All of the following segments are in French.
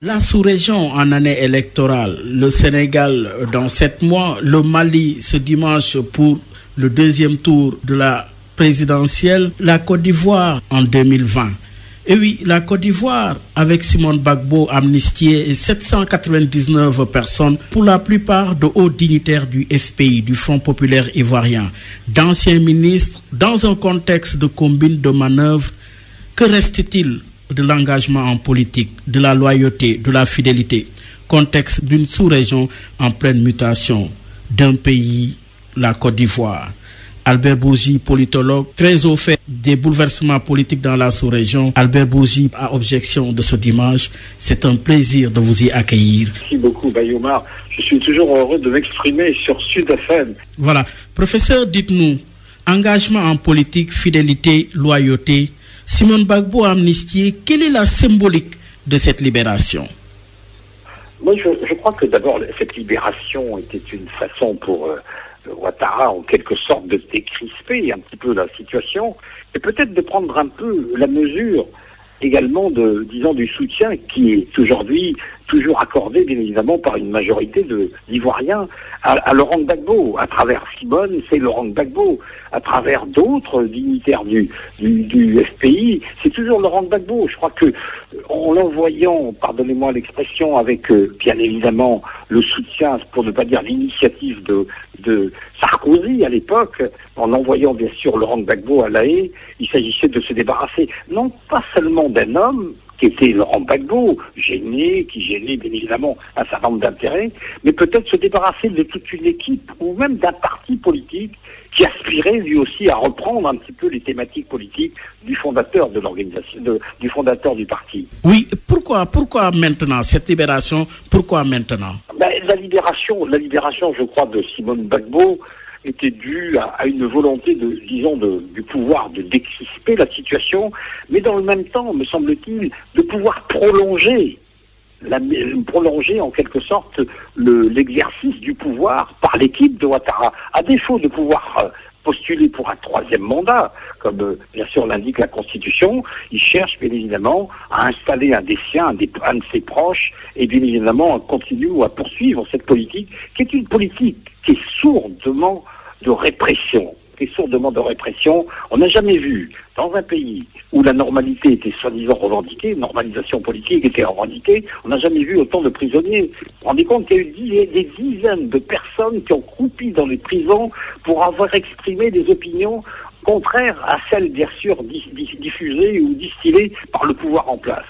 La sous-région en année électorale, le Sénégal dans 7 mois, le Mali ce dimanche pour le deuxième tour de la présidentielle, la Côte d'Ivoire en 2020. Et oui, la Côte d'Ivoire, avec Simone Gbagbo amnistié et 799 personnes, pour la plupart de hauts dignitaires du FPI, du Front populaire ivoirien, d'anciens ministres, dans un contexte de combine de manœuvres, que reste-t-il de l'engagement en politique, de la loyauté, de la fidélité, contexte d'une sous-région en pleine mutation, d'un pays, la Côte d'Ivoire? Albert Bourgi, politologue, très au fait des bouleversements politiques dans la sous-région. Albert Bourgi a objection de ce dimanche. C'est un plaisir de vous y accueillir. Merci beaucoup, Bayoumar. Je suis toujours heureux de m'exprimer sur Sud FM. Voilà. Professeur, dites-nous, engagement en politique, fidélité, loyauté, Simone Gbagbo amnistié, quelle est la symbolique de cette libération? Moi, je crois que d'abord, cette libération était une façon pour Ouattara, en quelque sorte, de décrisper un petit peu la situation et peut-être de prendre un peu la mesure également du soutien qui est aujourd'hui toujours accordé, bien évidemment, par une majorité d'Ivoiriens à Laurent Gbagbo. À travers Simone, c'est Laurent Gbagbo. À travers d'autres dignitaires du FPI, c'est toujours Laurent Gbagbo. Je crois que, en l'envoyant, pardonnez-moi l'expression, avec, bien évidemment, le soutien, pour ne pas dire l'initiative de Sarkozy à l'époque, en envoyant, bien sûr, Laurent Gbagbo à La Haye, il s'agissait de se débarrasser, non pas seulement d'un homme, qui était Laurent Gbagbo, qui gênait bien évidemment un certain nombre d'intérêts, mais peut-être se débarrasser de toute une équipe ou même d'un parti politique qui aspirait lui aussi à reprendre un petit peu les thématiques politiques du fondateur de l'organisation, du fondateur du parti. Oui, pourquoi maintenant cette libération? Pourquoi maintenant? La libération, je crois, de Simone Gbagbo était due à une volonté du pouvoir de décrisper la situation, mais dans le même temps, me semble-t-il, de pouvoir prolonger en quelque sorte l'exercice du pouvoir par l'équipe de Ouattara, à défaut de pouvoir postuler pour un troisième mandat, comme bien sûr l'indique la Constitution. Il cherche bien évidemment à installer un des siens, un de ses proches, et bien évidemment à continuer ou à poursuivre cette politique, qui est une politique qui est sourdement de répression. On n'a jamais vu, dans un pays où la normalité était soi-disant revendiquée, normalisation politique était revendiquée, on n'a jamais vu autant de prisonniers. Vous vous rendez compte qu'il y a eu des dizaines de personnes qui ont croupi dans les prisons pour avoir exprimé des opinions contraires à celles, bien sûr, diffusées ou distillées par le pouvoir en place.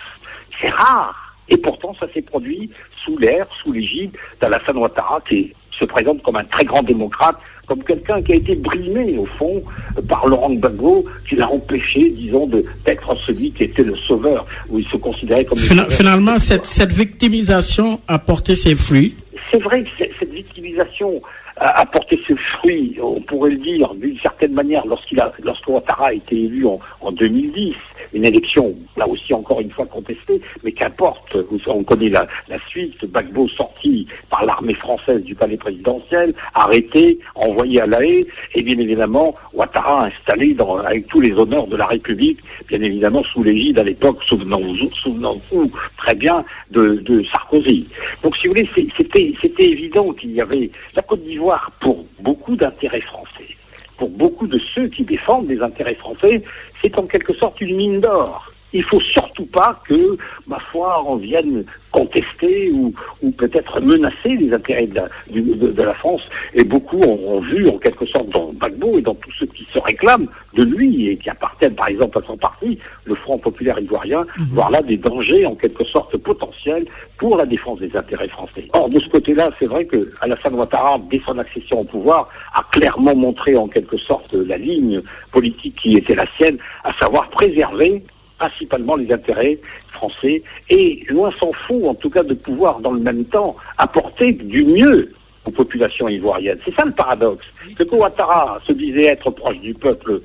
C'est rare. Et pourtant, ça s'est produit sous l'égide d'Alassane Ouattara, qui se présente comme un très grand démocrate, comme quelqu'un qui a été brimé, au fond, par Laurent Gbagbo, qui l'a empêché, disons, d'être celui qui était le sauveur, où il se considérait comme... Finalement, cette victimisation a porté ses fruits. C'est vrai que cette victimisation a porté ses fruits, on pourrait le dire, d'une certaine manière, lorsque Ouattara a été élu en 2010, une élection, là aussi encore une fois contestée, mais qu'importe, on connaît la suite, Gbagbo sorti par l'armée française du palais présidentiel, arrêté, envoyé à La Haye, et bien évidemment, Ouattara installé avec tous les honneurs de la République, bien évidemment sous l'égide à l'époque, souvenons-nous très bien, de Sarkozy. Donc si vous voulez, c'était évident qu'il y avait la Côte d'Ivoire pour beaucoup d'intérêts français. Pour beaucoup de ceux qui défendent les intérêts français, c'est en quelque sorte une mine d'or. Il ne faut surtout pas que, ma foi, on vienne contester ou peut-être menacer les intérêts de la France. Et beaucoup ont vu, en quelque sorte, dans Gbagbo et dans tous ceux qui se réclament de lui et qui appartiennent, par exemple, à son parti, le Front populaire ivoirien, voir là des dangers, en quelque sorte, potentiels pour la défense des intérêts français. Or, de ce côté-là, c'est vrai que Alassane Ouattara, dès son accession au pouvoir, a clairement montré, en quelque sorte, la ligne politique qui était la sienne, à savoir préserver principalement les intérêts français, et loin s'en faut, en tout cas, de pouvoir, dans le même temps, apporter du mieux aux populations ivoiriennes. C'est ça le paradoxe. Que Ouattara se disait être proche du peuple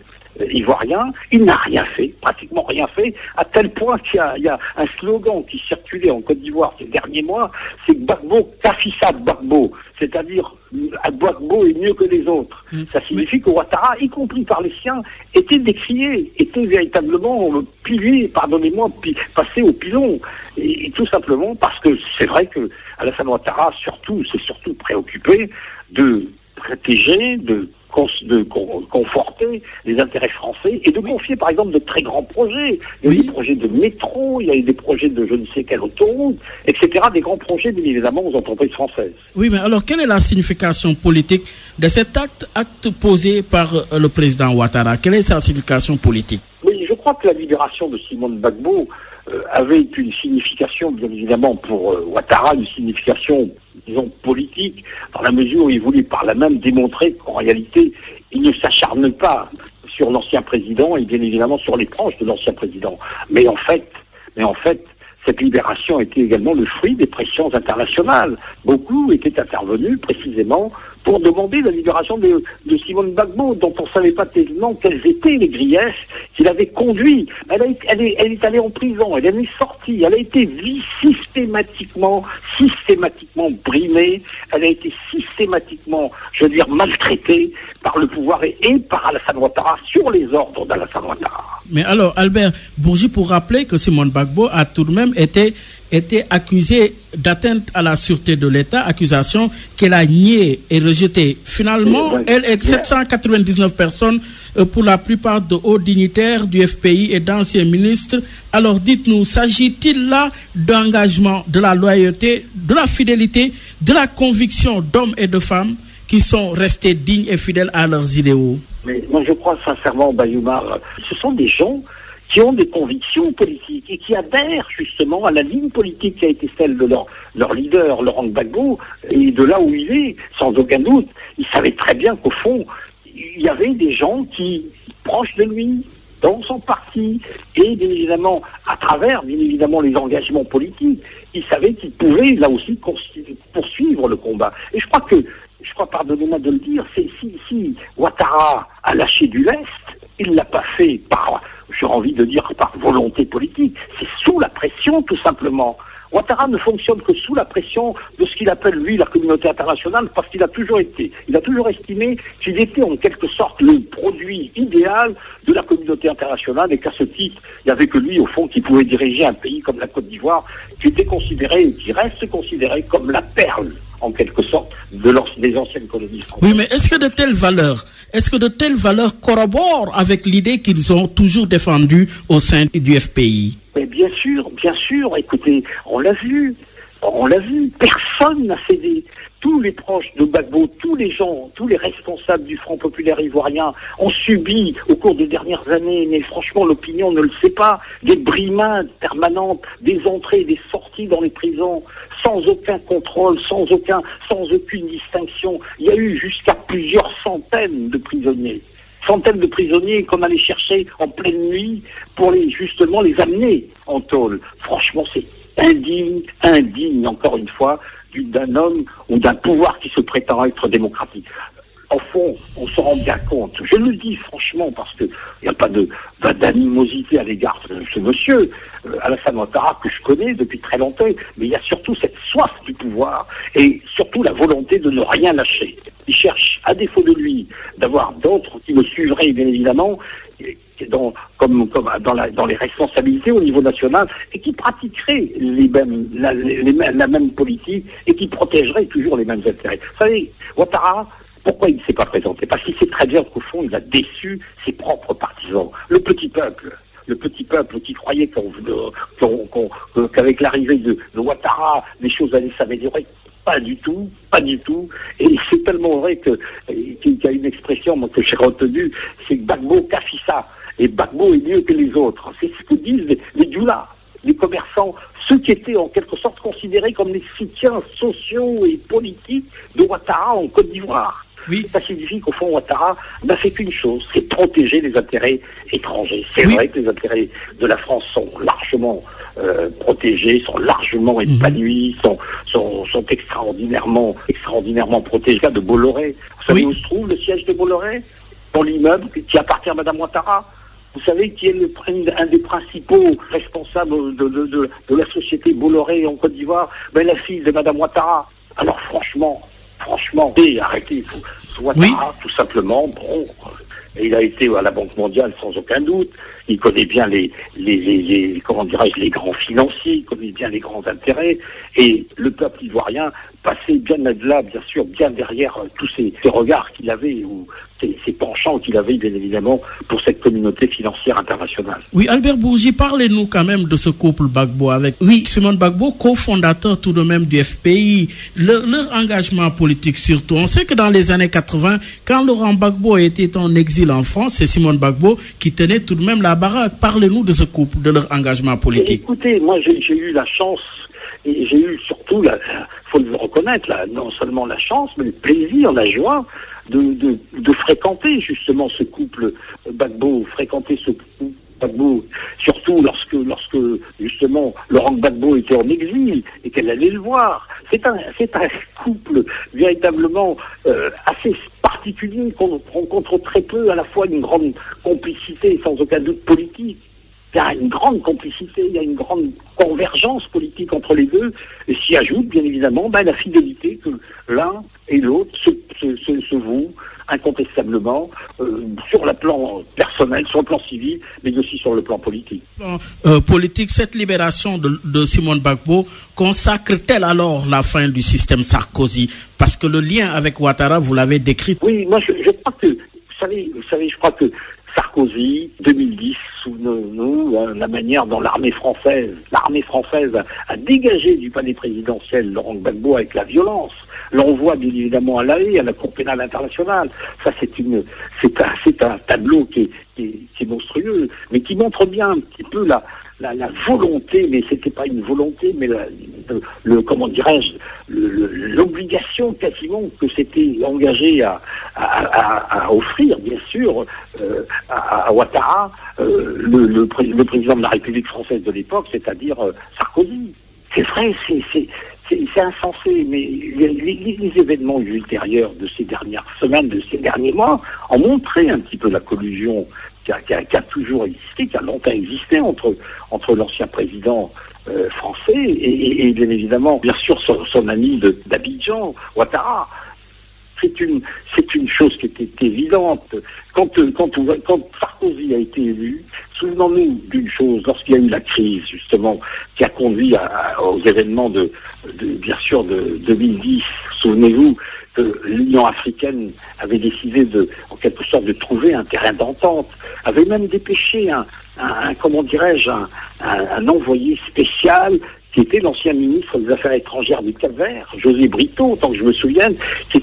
ivoirien. Il n'a rien fait, pratiquement rien fait, à tel point qu'il y a un slogan qui circulait en Côte d'Ivoire ces derniers mois, c'est Gbagbo Kafissa Gbagbo, c'est-à-dire Gbagbo est mieux que les autres. Ça signifie que Ouattara, y compris par les siens, était décrié, était véritablement pilier, pardonnez-moi, passé au pilon. Et tout simplement parce que c'est vrai que Alassane Ouattara s'est surtout préoccupé de protéger, de conforter les intérêts français et de confier par exemple de très grands projets. Il y a eu des projets de métro, il y a eu des projets de je ne sais quelle autoroute, etc. Des grands projets bien évidemment aux entreprises françaises. Oui, mais alors quelle est la signification politique de cet acte posé par le président Ouattara? Quelle est sa signification politique? Oui, je crois que la libération de Simone Gbagbo avait une signification, bien évidemment, pour Ouattara, une signification, disons, politique, dans la mesure où il voulait par là même démontrer qu'en réalité, il ne s'acharne pas sur l'ancien président et bien évidemment sur les proches de l'ancien président. Mais en fait, cette libération était également le fruit des pressions internationales. Beaucoup étaient intervenus précisément pour demander la libération de Simone Gbagbo, dont on ne savait pas tellement quels étaient les griefs qu'il avait conduits. Elle est allée en prison, elle en est sortie, elle a été systématiquement brimée, elle a été systématiquement, je veux dire, maltraitée par le pouvoir et par Alassane Ouattara sur les ordres d'Alassane Ouattara. Mais alors, Albert Bourgi, pour rappeler que Simone Gbagbo a tout de même été accusée d'atteinte à la sûreté de l'État, accusation qu'elle a niée et rejetée. Finalement, elle et 799 personnes, pour la plupart de hauts dignitaires du FPI et d'anciens ministres. Alors dites-nous, s'agit-il là d'engagement, de la loyauté, de la fidélité, de la conviction d'hommes et de femmes qui sont restés dignes et fidèles à leurs idéaux? Mais moi je crois sincèrement, Bayoumar, ce sont des gens qui ont des convictions politiques et qui adhèrent justement à la ligne politique qui a été celle de leur leader, Laurent Gbagbo, et de là où il est, sans aucun doute. Il savait très bien qu'au fond, il y avait des gens qui, proches de lui, dans son parti, et bien évidemment, à travers, bien évidemment, les engagements politiques, il savait qu'il pouvait, là aussi, poursuivre le combat. Et je crois, pardonnez-moi de le dire, si Ouattara a lâché du lest, il ne l'a pas fait par, j'ai envie de dire, par volonté politique. C'est sous la pression, tout simplement. Ouattara ne fonctionne que sous la pression de ce qu'il appelle, lui, la communauté internationale, parce qu'il a toujours estimé qu'il était en quelque sorte le produit idéal de la communauté internationale et qu'à ce titre, il n'y avait que lui, au fond, qui pouvait diriger un pays comme la Côte d'Ivoire, qui était considéré et qui reste considéré comme la perle, en quelque sorte, des anciennes colonies françaises. Oui, mais est-ce que de telles valeurs corroborent avec l'idée qu'ils ont toujours défendue au sein du FPI? Mais bien sûr, écoutez, on l'a vu, personne n'a cédé. Tous les proches de Gbagbo, tous les responsables du Front populaire ivoirien ont subi au cours des dernières années, mais franchement l'opinion ne le sait pas, des brimades permanentes, des entrées et des sorties dans les prisons, sans aucun contrôle, sans aucune distinction. Il y a eu jusqu'à plusieurs centaines de prisonniers qu'on allait chercher en pleine nuit pour justement les amener en tôle. Franchement, c'est indigne, encore une fois, d'un homme ou d'un pouvoir qui se prétend être démocratique. Au fond, on se rend bien compte. Je le dis franchement parce que il n'y a pas d'animosité à l'égard de ce monsieur, Alassane Ouattara, que je connais depuis très longtemps, mais il y a surtout cette soif du pouvoir et surtout la volonté de ne rien lâcher. Il cherche, à défaut de lui, d'avoir d'autres qui le suivraient, bien évidemment, dans les responsabilités au niveau national et qui pratiqueraient la même politique et qui protégeraient toujours les mêmes intérêts. Vous savez, Ouattara, pourquoi il ne s'est pas présenté? Parce qu'il sait très bien qu'au fond, il a déçu ses propres partisans. Le petit peuple qui croyait qu'avec l'arrivée de Ouattara, les choses allaient s'améliorer. Pas du tout. Et c'est tellement vrai qu'il y a une expression que j'ai retenue, c'est Gbagbo Kafissa. Et Gbagbo est mieux que les autres. C'est ce que disent les djoulas, les commerçants, ceux qui étaient en quelque sorte considérés comme les soutiens sociaux et politiques de Ouattara en Côte d'Ivoire. Oui. Ça signifie qu'au fond, Ouattara n'a fait qu'une chose, c'est protéger les intérêts étrangers. C'est vrai que les intérêts de la France sont largement protégés, sont largement épanouis, sont extraordinairement protégés. Le cas de Bolloré. Vous savez où se trouve le siège de Bolloré? dans l'immeuble qui appartient à Mme Ouattara. Vous savez qui est un des principaux responsables de la société Bolloré en Côte d'Ivoire? La fille de Mme Ouattara. Alors franchement, arrêtez, Ouattara, tout simplement, il a été à la Banque mondiale sans aucun doute. Il connaît bien les grands financiers, il connaît bien les grands intérêts. Et le peuple ivoirien passait bien là, bien sûr, bien derrière tous ces regards qu'il avait, ou ces penchants qu'il avait, bien évidemment, pour cette communauté financière internationale. Oui, Albert Bourgi, parlez-nous quand même de ce couple Gbagbo avec, Simon Gbagbo, cofondateur tout de même du FPI, leur engagement politique surtout. On sait que dans les années 80, quand Laurent Gbagbo était en exil en France, c'est Simon Gbagbo qui tenait tout de même la baraque. Parlez-nous de ce couple, de leur engagement politique. Écoutez, moi j'ai eu la chance, et j'ai eu surtout, faut le reconnaître, non seulement la chance, mais le plaisir, la joie de fréquenter justement ce couple Gbagbo, surtout lorsque justement Laurent Gbagbo était en exil et qu'elle allait le voir. C'est un couple véritablement assez particulier qu'on rencontre très peu, à la fois une grande complicité sans aucun doute politique. Il y a une grande complicité, il y a une grande convergence politique entre les deux, et s'y ajoute bien évidemment la fidélité que l'un et l'autre se vouent incontestablement sur le plan personnel, sur le plan civil, mais aussi sur le plan politique. Politique, cette libération de Simone Gbagbo consacre-t-elle alors la fin du système Sarkozy? Parce que le lien avec Ouattara, vous l'avez décrit. Oui, moi je crois que, vous savez, je crois que Sarkozy, 2010, souvenons-nous, la manière dont l'armée française a dégagé du palais présidentiel Laurent Gbagbo avec la violence, l'envoi bien évidemment à La Haye, à la Cour pénale internationale. Ça, c'est un tableau qui est monstrueux, mais qui montre bien un petit peu la volonté, mais c'était pas une volonté, mais l'obligation quasiment que s'était engagé à offrir, bien sûr, à Ouattara, le président de la République française de l'époque, c'est-à-dire Sarkozy. C'est vrai, c'est insensé, mais les événements ultérieurs de ces dernières semaines, de ces derniers mois, ont montré un petit peu la collusion qui a toujours existé, qui a longtemps existé entre l'ancien président français et bien évidemment, bien sûr, son ami d'Abidjan, Ouattara. C'est une chose qui était évidente. Quand Sarkozy a été élu, souvenons-nous d'une chose, lorsqu'il y a eu la crise, justement, qui a conduit aux événements bien sûr, de 2010, souvenez-vous que l'Union africaine avait décidé en quelque sorte, de trouver un terrain d'entente, avait même dépêché un envoyé spécial qui était l'ancien ministre des Affaires étrangères du Cap-Vert, José Brito, autant que je me souvienne, qui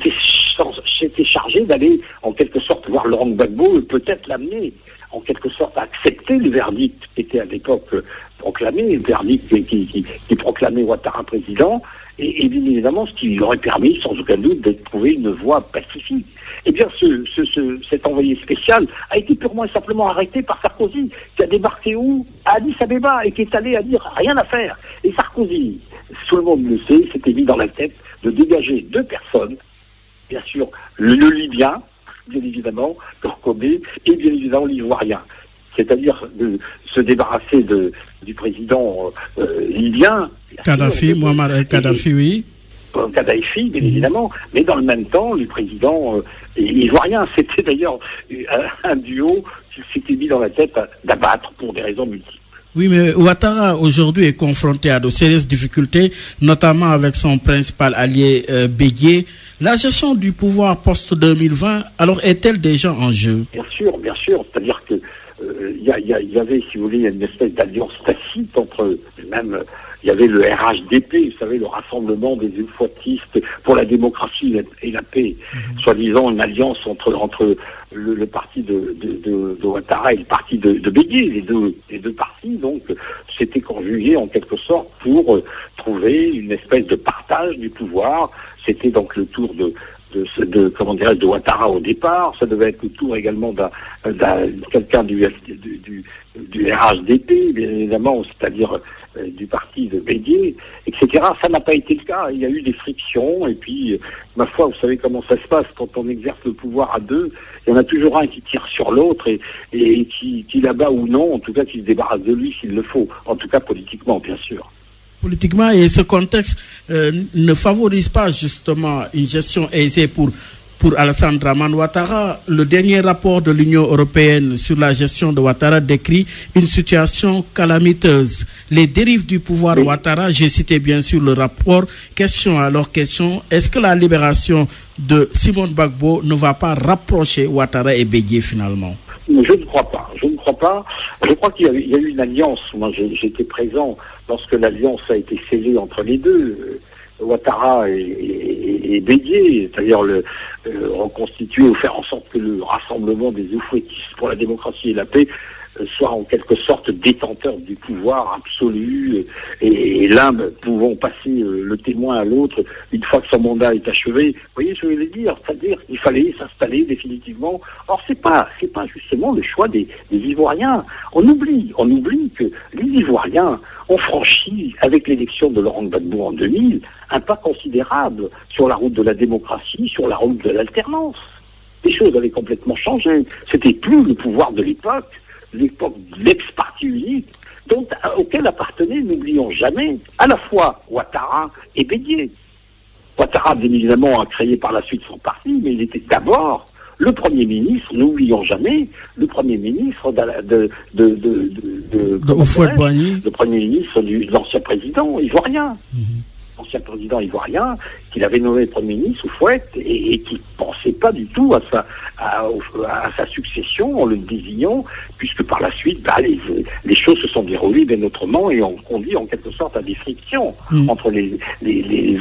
s'était chargé d'aller en quelque sorte voir Laurent Gbagbo et peut-être l'amener en quelque sorte à accepter le verdict qui était à l'époque proclamé, le verdict qui proclamait Ouattara président, et bien évidemment ce qui lui aurait permis sans aucun doute de trouver une voie pacifique. Eh bien cet envoyé spécial a été purement et simplement arrêté par Sarkozy, qui a débarqué où? À Addis Abeba, et qui est allé à dire rien à faire. Et Sarkozy, tout le monde le sait, s'était mis dans la tête de dégager deux personnes, bien sûr le Libyen, bien évidemment, Korkobé, et bien évidemment l'Ivoirien. C'est-à-dire de se débarrasser du président libyen. Kadhafi, Muammar el-Kadhafi, oui. Kadhafi, bien évidemment, mais dans le même temps, le président ivoirien. C'était d'ailleurs un duo qui s'était mis dans la tête d'abattre pour des raisons multiples. Oui, mais Ouattara aujourd'hui est confronté à de sérieuses difficultés, notamment avec son principal allié Bédié. La gestion du pouvoir post-2020, alors est-elle déjà en jeu? Bien sûr. C'est-à-dire que il y avait, si vous voulez, une espèce d'alliance tacite entre même. Il y avait le RHDP, vous savez, le Rassemblement des Euphotistes pour la démocratie et la paix, soi-disant une alliance entre le parti de Ouattara et le parti de Bédié, les deux partis, donc s'étaient conjugués en quelque sorte pour trouver une espèce de partage du pouvoir. C'était donc le tour de de Ouattara au départ. Ça devait être le tour également d'un quelqu'un du RHDP, bien évidemment, c'est-à-dire du parti de Bédié, etc. Ça n'a pas été le cas. Il y a eu des frictions, et puis, ma foi, vous savez comment ça se passe quand on exerce le pouvoir à deux. Il y en a toujours un qui tire sur l'autre et qui l'abat ou non, en tout cas qui se débarrasse de lui s'il le faut, en tout cas politiquement, bien sûr. Politiquement, et ce contexte ne favorise pas justement une gestion aisée pour Alassane Dramane Ouattara. Le dernier rapport de l'Union européenne sur la gestion de Ouattara décrit une situation calamiteuse. Les dérives du pouvoir Ouattara, j'ai cité bien sûr le rapport. Question, est-ce que la libération de Simone Gbagbo ne va pas rapprocher Ouattara et Bédié finalement? Je ne crois pas. Je crois qu'il y a eu une alliance. Moi, j'étais présent lorsque l'alliance a été scellée entre les deux, Ouattara et Bédié, c'est-à-dire reconstituer ou faire en sorte que le rassemblement des oufouettistes pour la démocratie et la paix soit en quelque sorte détenteur du pouvoir absolu, et l'un pouvant passer le témoin à l'autre une fois que son mandat est achevé. Vous voyez ce que je veux dire? C'est-à-dire qu'il fallait s'installer définitivement. Or, c'est pas justement le choix des Ivoiriens. On oublie que les Ivoiriens ont franchi, avec l'élection de Laurent Gbagbo en 2000, un pas considérable sur la route de la démocratie, sur la route de l'alternance. Les choses avaient complètement changé. C'était plus le pouvoir de l'époque de l'ex-parti unique, auquel appartenaient, n'oublions jamais, à la fois Ouattara et Bédié. Ouattara, bien évidemment, a créé par la suite son parti, mais il était d'abord le Premier ministre, n'oublions jamais, le Premier ministre le Premier ministre de l'ancien président ivoirien. Ancien président ivoirien, qu'il avait nommé Premier ministre, Houphouët, et qui ne pensait pas du tout à sa succession en le désignant, puisque par la suite, les choses se sont déroulées bien autrement et ont conduit en quelque sorte à des frictions entre les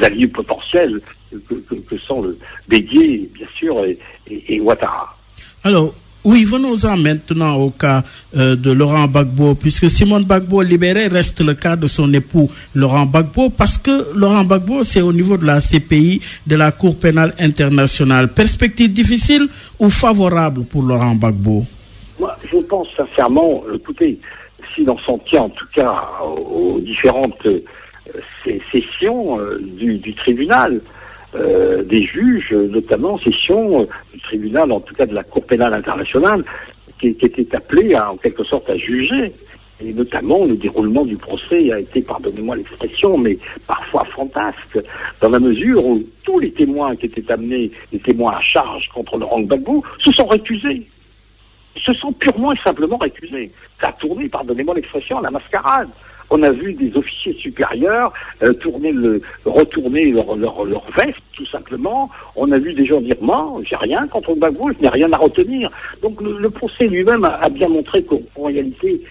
alliés potentiels que sont le Bédié, bien sûr, et Ouattara. Alors, oui, venons-en maintenant au cas de Laurent Gbagbo, puisque Simone Gbagbo libérée reste le cas de son époux Laurent Gbagbo, parce que Laurent Gbagbo, c'est au niveau de la CPI, de la Cour pénale internationale. Perspective difficile ou favorable pour Laurent Gbagbo? Moi, je pense sincèrement, écoutez, si l'on s'en tient en tout cas aux différentes sessions du tribunal, des juges, notamment session du tribunal, en tout cas de la Cour pénale internationale, qui était appelée en quelque sorte à juger. Et notamment, le déroulement du procès a été, pardonnez-moi l'expression, mais parfois fantasque, dans la mesure où tous les témoins qui étaient amenés, les témoins à charge contre Laurent Gbagbo, se sont récusés. Se sont purement et simplement récusés. Ça a tourné, pardonnez-moi l'expression, à la mascarade. On a vu des officiers supérieurs retourner leur veste, tout simplement. On a vu des gens dire « Moi, j'ai rien contre Gbagbo, je n'ai rien à retenir ». Donc le procès lui-même a bien montré qu'en réalité,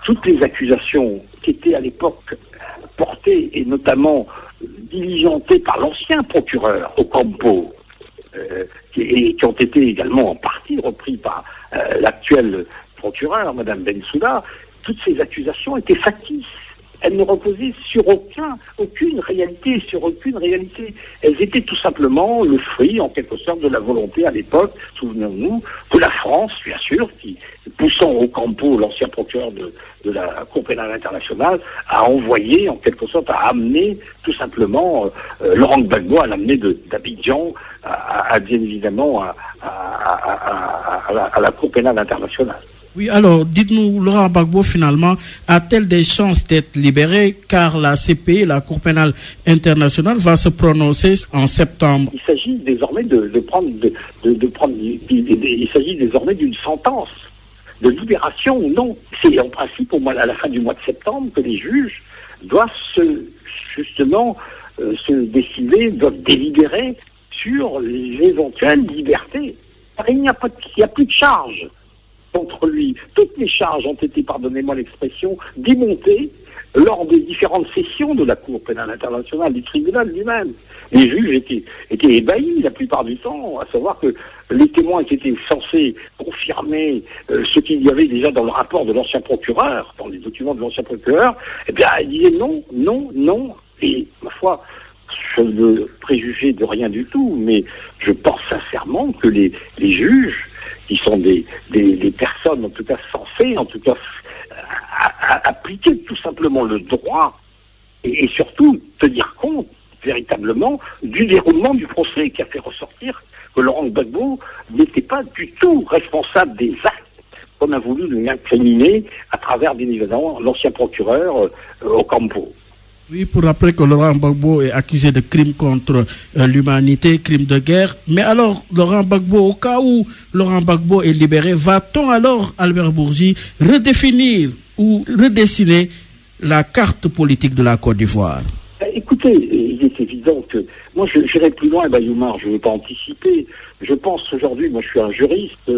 toutes les accusations qui étaient à l'époque portées, et notamment diligentées par l'ancien procureur Ocampo, et qui ont été également en partie repris par l'actuel procureur, Mme Bensouda, toutes ces accusations étaient factices. Elles ne reposaient sur aucune réalité. Elles étaient tout simplement le fruit, en quelque sorte, de la volonté à l'époque, souvenons-nous, que la France, bien sûr, qui, poussant Ocampo, l'ancien procureur de la Cour pénale internationale, a envoyé, en quelque sorte, à amener, tout simplement, Laurent Gbagbo, à l'amener d'Abidjan, bien évidemment, à la Cour pénale internationale. Oui, alors, dites-nous, Laurent Gbagbo, finalement, a-t-elle des chances d'être libéré, car la CPI, la Cour pénale internationale, va se prononcer en septembre? Il s'agit désormais il s'agit désormais d'une sentence de libération ou non. C'est en principe à la fin du mois de septembre que les juges doivent se décider, doivent délibérer sur l'éventuelle liberté. Car il n'y a plus de charge contre lui. Toutes les charges ont été, pardonnez-moi l'expression, démontées lors des différentes sessions de la Cour pénale internationale, du tribunal lui-même. Les juges étaient ébahis la plupart du temps, à savoir que les témoins qui étaient censés confirmer ce qu'il y avait déjà dans le rapport de l'ancien procureur, dans les documents de l'ancien procureur, eh bien, ils disaient non. Et, ma foi, je ne veux préjuger de rien du tout, mais je pense sincèrement que les juges, qui sont des personnes en tout cas censées, en tout cas appliquer tout simplement le droit et surtout tenir compte véritablement du déroulement du procès qui a fait ressortir que Laurent Gbagbo n'était pas du tout responsable des actes qu'on a voulu lui incriminer à travers, bien évidemment, l'ancien procureur Ocampo. Oui, pour rappeler que Laurent Gbagbo est accusé de crimes contre l'humanité, crimes de guerre. Mais alors, Laurent Gbagbo, au cas où Laurent Gbagbo est libéré, va-t-on alors, Albert Bourgi, redéfinir ou redessiner la carte politique de la Côte d'Ivoire? Écoutez, il est évident que moi j'irai plus loin, Bayoumar, je ne veux pas anticiper. Je pense aujourd'hui, moi je suis un juriste,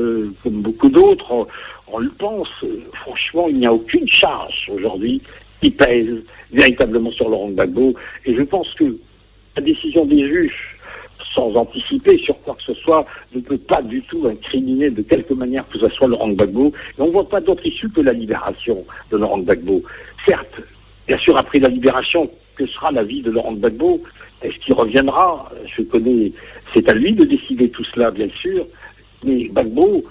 comme beaucoup d'autres, on le pense, franchement il n'y a aucune charge aujourd'hui qui pèse véritablement sur Laurent Gbagbo, et je pense que la décision des juges, sans anticiper sur quoi que ce soit, ne peut pas du tout incriminer de quelque manière que ce soit Laurent Gbagbo, et on ne voit pas d'autre issue que la libération de Laurent Gbagbo. Certes, bien sûr après la libération, que sera la vie de Laurent Gbagbo? Est-ce qu'il reviendra? C'est à lui de décider tout cela, bien sûr. Mais Gbagbo,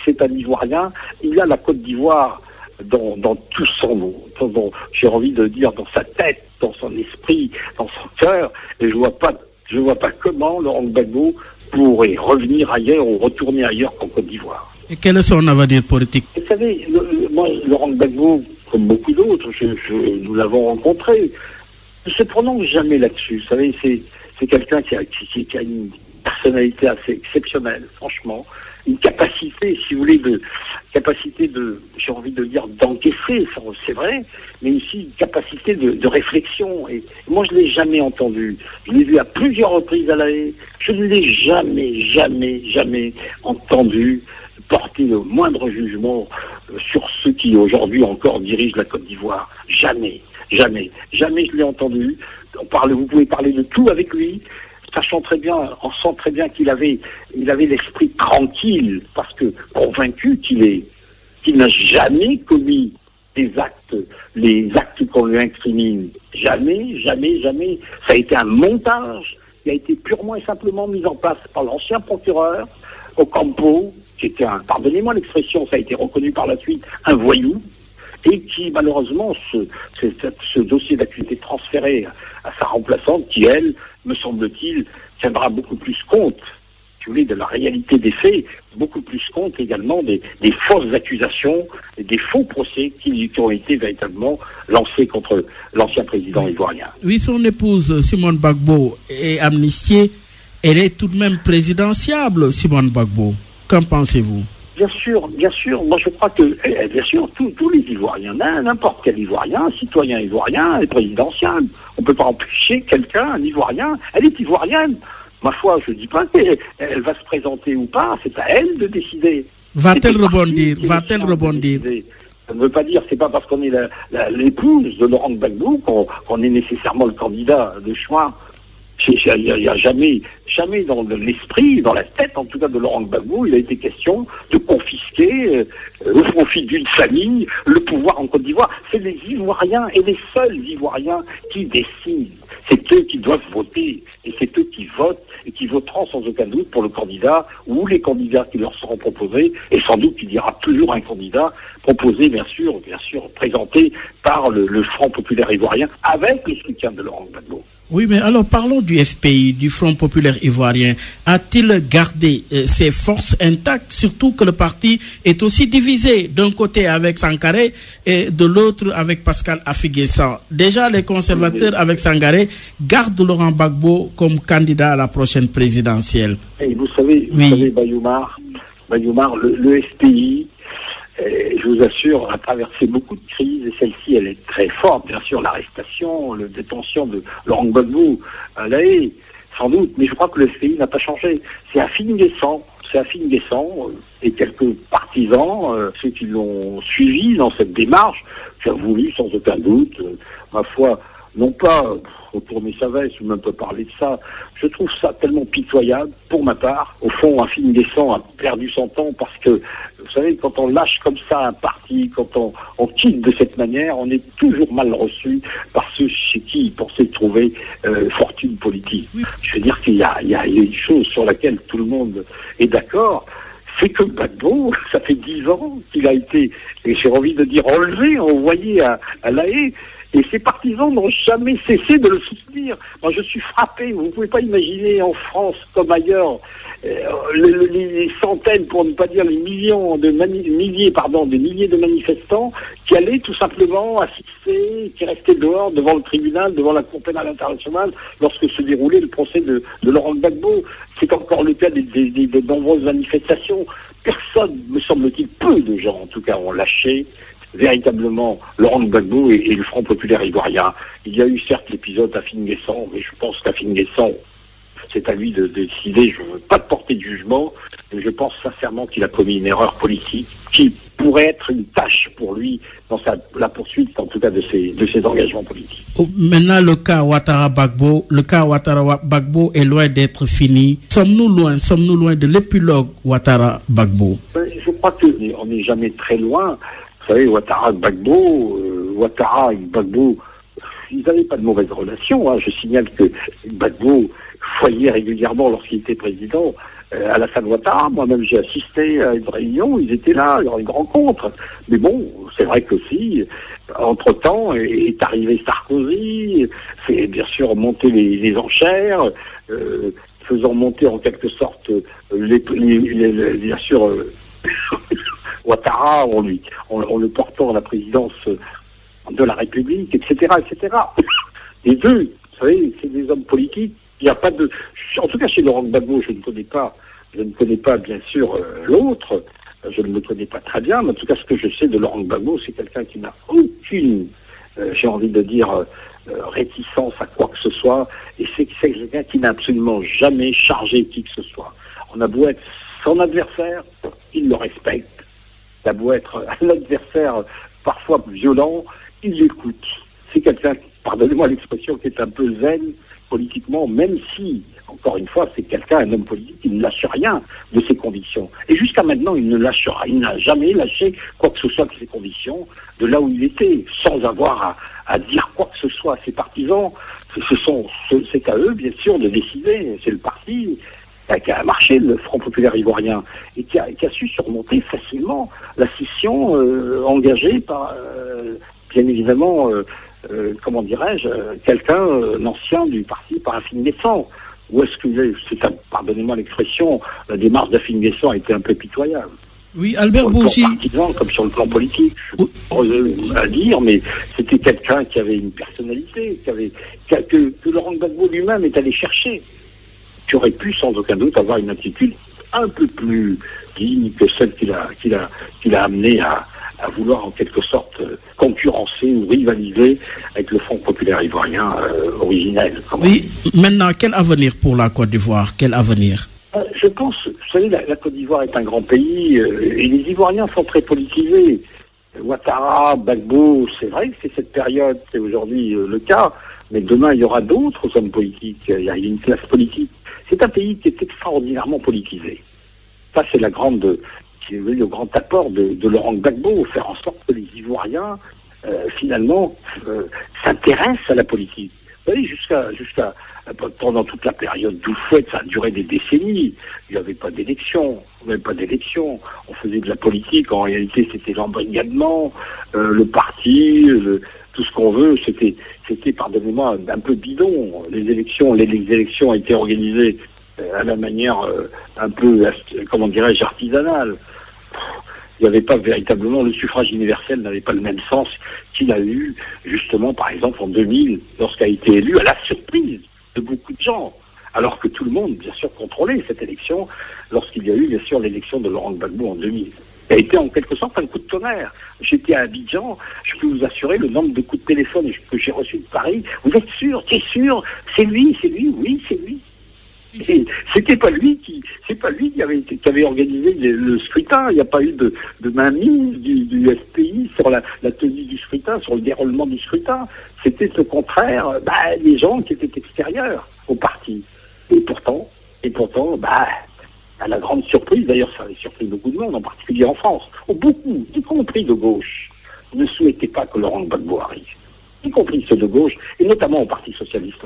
c'est un Ivoirien. Il a la Côte d'Ivoire dans tout son, j'ai envie de dire, dans sa tête, dans son esprit, dans son cœur. Et je vois pas comment Laurent Gbagbo pourrait revenir ailleurs ou retourner ailleurs qu'en Côte d'Ivoire. Et quel est son avenir politique? Vous savez, moi, Laurent Gbagbo, comme beaucoup d'autres, nous l'avons rencontré, ne se prononce jamais là-dessus. Vous savez, c'est quelqu'un qui a une personnalité assez exceptionnelle, franchement. Une capacité, si vous voulez, j'ai envie de dire, d'encaisser, c'est vrai, mais aussi une capacité de réflexion. Et moi, je ne l'ai jamais entendu. Je l'ai vu à plusieurs reprises à La Haye. Je ne l'ai jamais entendu porter le moindre jugement sur ceux qui aujourd'hui encore dirigent la Côte d'Ivoire. Jamais je l'ai entendu. Vous pouvez parler de tout avec lui, sachant très bien, on sent très bien qu'il avait l'esprit tranquille, parce que convaincu qu'il n'a jamais commis les actes qu'on lui incrimine. Jamais. Ça a été un montage qui a été purement et simplement mis en place par l'ancien procureur Ocampo, qui était pardonnez-moi l'expression, ça a été reconnu par la suite, un voyou, et qui, malheureusement, ce dossier d'accusé transféré à sa remplaçante, qui, elle, me semble-t-il, tiendra beaucoup plus compte, si vous voulez, de la réalité des faits, beaucoup plus compte également des fausses accusations et des faux procès qui ont été véritablement lancés contre l'ancien président ivoirien. Oui, son épouse, Simone Gbagbo, est amnistiée. Elle est tout de même présidentiable, Simone Gbagbo. Qu'en pensez-vous? Bien sûr. Moi, je crois que, bien sûr, tous les Ivoiriens, n'importe quel Ivoirien, un citoyen ivoirien est présidentiel. On ne peut pas empêcher quelqu'un, un Ivoirien. Elle est ivoirienne. Ma foi, je ne dis pas qu'elle va se présenter ou pas. C'est à elle de décider. Va-t-elle rebondir? Ça ne veut pas dire, c'est pas parce qu'on est l'épouse de Laurent Gbagbo qu'on est nécessairement le candidat de choix. Il n'y a jamais dans l'esprit, dans la tête en tout cas de Laurent Gbagbo, il a été question de confisquer au profit d'une famille le pouvoir en Côte d'Ivoire. C'est les Ivoiriens et les seuls Ivoiriens qui décident. C'est eux qui doivent voter et c'est eux qui votent et qui voteront sans aucun doute pour le candidat ou les candidats qui leur seront proposés, et sans doute qu'il y aura toujours un candidat proposé, bien sûr, présenté par le Front populaire ivoirien avec le soutien de Laurent Gbagbo. Oui, mais alors parlons du FPI, du Front populaire ivoirien. A-t-il gardé ses forces intactes, surtout que le parti est aussi divisé, d'un côté avec Sangaré et de l'autre avec Pascal Affi-Guessan? Déjà, les conservateurs avec Sangaré gardent Laurent Gbagbo comme candidat à la prochaine présidentielle. Et vous savez, Bayoumar, le FPI, je vous assure, a traversé beaucoup de crises, et celle-ci, elle est très forte. Bien sûr, l'arrestation, la détention de Laurent Gbagbo à La Haye, sans doute, mais je crois que le FPI n'a pas changé. C'est Affi-Guessan et quelques partisans, ceux qui l'ont suivi dans cette démarche, qui a voulu, sans aucun doute, ma foi, non pas retourner sa veste ou même pas parler de ça. Je trouve ça tellement pitoyable, pour ma part. Au fond, un film décent a perdu son temps parce que, vous savez, quand on lâche comme ça un parti, quand on quitte de cette manière, on est toujours mal reçu par ceux chez qui ils pensaient trouver fortune politique. Je veux dire qu'il y a une chose sur laquelle tout le monde est d'accord, c'est que Gbagbo, ça fait 10 ans qu'il a été, et j'ai envie de dire enlevé, envoyé à La Haye, et ses partisans n'ont jamais cessé de le soutenir. Moi, je suis frappé. Vous ne pouvez pas imaginer en France comme ailleurs les centaines, pour ne pas dire les milliers de manifestants qui allaient tout simplement assister, qui restaient dehors devant le tribunal, devant la Cour pénale internationale, lorsque se déroulait le procès de Laurent Gbagbo. C'est encore le cas de nombreuses manifestations. Personne, me semble-t-il, peu de gens en tout cas, ont lâché véritablement Laurent Gbagbo et le Front populaire ivoirien. Il y a eu certes l'épisode à Finguessan, mais je pense qu'à Finguessan, c'est à lui de décider. Je ne veux pas porter de jugement, mais je pense sincèrement qu'il a commis une erreur politique qui pourrait être une tâche pour lui dans la poursuite, en tout cas, de ses engagements politiques. Maintenant, le cas Ouattara-Gbagbo est loin d'être fini. Sommes-nous loin de l'épilogue Ouattara-Gbagbo? Je crois qu'on n'est jamais très loin. Vous savez, Ouattara et Gbagbo, ils n'avaient pas de mauvaise relation. Hein. Je signale que Gbagbo voyait régulièrement, lorsqu'il était président, Alassane Ouattara. Moi-même, j'ai assisté à une réunion, ils étaient là, il y avait une rencontre. Mais bon, c'est vrai qu'aussi, entre-temps, est arrivé Sarkozy, fait bien sûr monter les enchères, faisant monter en quelque sorte bien sûr... Ouattara, en le portant à la présidence de la République, etc., etc. Les deux, vous savez, c'est des hommes politiques. Il n'y a pas de... En tout cas, chez Laurent Gbagbo, je ne connais pas, bien sûr, l'autre. Je ne le connais pas très bien, mais en tout cas, ce que je sais de Laurent Gbagbo, c'est quelqu'un qui n'a aucune, j'ai envie de dire, réticence à quoi que ce soit. Et c'est quelqu'un qui n'a absolument jamais chargé qui que ce soit. On a beau être son adversaire, il le respecte. Ça doit être un adversaire parfois violent, il l'écoute. C'est quelqu'un, pardonnez-moi l'expression, qui est un peu zen politiquement, même si, encore une fois, c'est quelqu'un, un homme politique, qui ne lâche rien de ses convictions. Et jusqu'à maintenant, il ne lâche rien, il n'a jamais lâché quoi que ce soit de ses convictions, de là où il était, sans avoir à dire quoi que ce soit à ses partisans. C'est à eux, bien sûr, de décider. C'est le parti qui a marché, le Front populaire ivoirien, et qui a su surmonter facilement la scission engagée par, bien évidemment, comment dirais-je, quelqu'un, l'ancien du parti, par un Finguessan. Où est-ce que, pardonnez-moi l'expression, la démarche de Finguessan a été un peu pitoyable. Oui, Albert Bourgi. Sur le plan partisan, comme sur le plan politique, je à dire, mais c'était quelqu'un qui avait une personnalité, que Laurent Gbagbo lui-même est allé chercher, qui aurait pu sans aucun doute avoir une attitude un peu plus digne que celle qu'il a amené à vouloir en quelque sorte concurrencer ou rivaliser avec le Front populaire ivoirien originel. Oui, maintenant, quel avenir pour la Côte d'Ivoire? Quel avenir? Je pense, vous savez, la Côte d'Ivoire est un grand pays et les Ivoiriens sont très politisés. Ouattara, Gbagbo, c'est vrai que c'est cette période, c'est aujourd'hui le cas, mais demain il y aura d'autres hommes politiques, il y a une classe politique. C'est un pays qui est extraordinairement politisé. Ça, c'est le grand apport de Laurent Gbagbo, faire en sorte que les Ivoiriens, finalement, s'intéressent à la politique. Vous voyez, pendant toute la période d'Houphouët, ça a duré des décennies. Il n'y avait pas d'élection. On faisait de la politique. En réalité, c'était l'embrigadement, le parti, tout ce qu'on veut. C'était, pardonnez-moi, un peu bidon. Les élections étaient organisées à la manière un peu, comment dirais-je, artisanale. Il n'y avait pas véritablement, le suffrage universel n'avait pas le même sens qu'il a eu, justement, par exemple, en 2000, lorsqu'a été élu, à la surprise de beaucoup de gens, alors que tout le monde, bien sûr, contrôlait cette élection, lorsqu'il y a eu, bien sûr, l'élection de Laurent Gbagbo en 2000. Ça a été en quelque sorte un coup de tonnerre. J'étais à Abidjan, je peux vous assurer le nombre de coups de téléphone que j'ai reçus de Paris. Vous êtes sûr? T'es sûr? C'est lui? Oui, c'est lui. Et c'est pas lui qui avait organisé le scrutin. Il n'y a pas eu de mainmise du FPI sur la tenue du scrutin, sur le déroulement du scrutin. C'était au contraire, les gens qui étaient extérieurs au parti. Et pourtant, à la grande surprise, d'ailleurs ça avait surpris beaucoup de monde, en particulier en France, où beaucoup, y compris de gauche, ne souhaitaient pas que Laurent Gbagbo arrive, y compris ceux de gauche, et notamment au Parti socialiste.